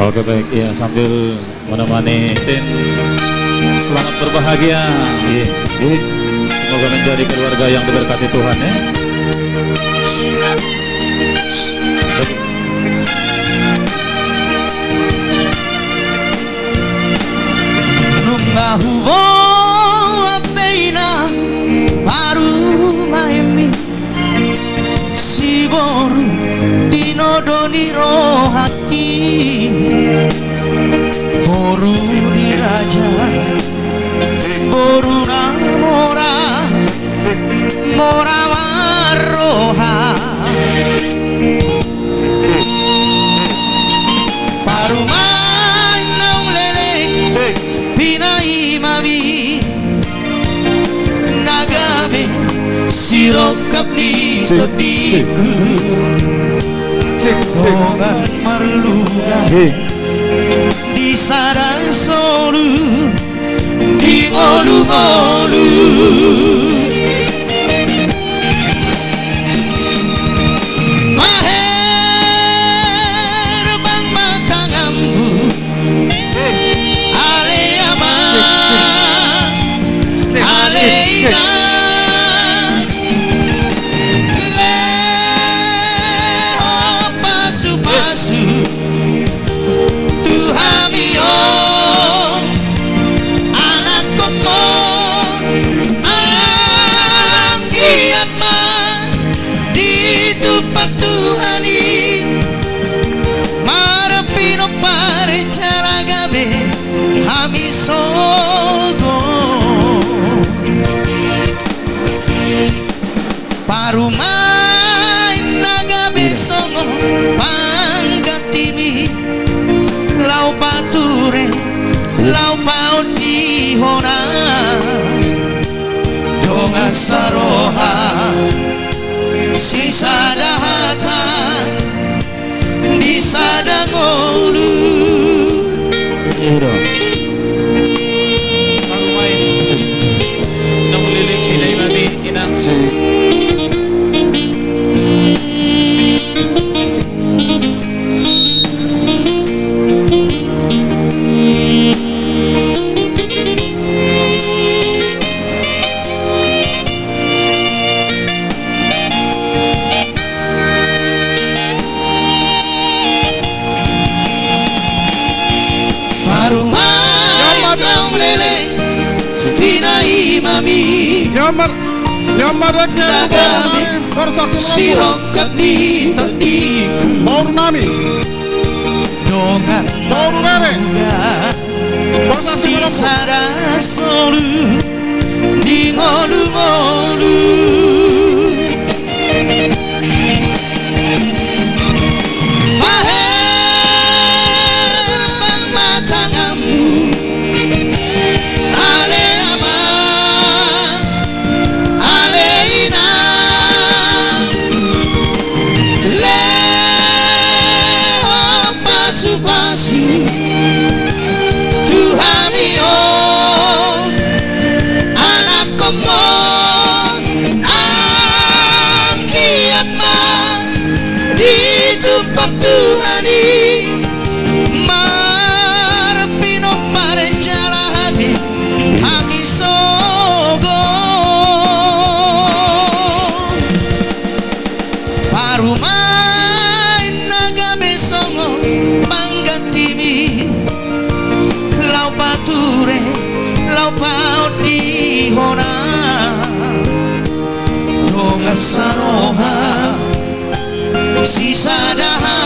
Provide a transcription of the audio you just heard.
Oke baik ya, sambil menemani Tin selamat berbahagia ya. Semoga menjadi keluarga yang diberkati Tuhan ya. Nunga hubo apeina paru maemi siboru tinodoni rohaki boru di raja boru namora mora maroha paru mai nong lele pinai mavi nagame sirokap ni todiku Tongan marluga di sarang solu di olu-olu maher bang matangambu ale ama ale ina parumai naga besongo panggatimi lau pature lau paudi hona donga saroha sisa dahata di sadangolu Parumai nang lilis silay nabi inang Nyamarnya bersaksi sirokap ni tadiku Purnami dongan Purnami bersaksi di sarasolu di ngolu-ngolu maher bang matangammu saroha sisa dahar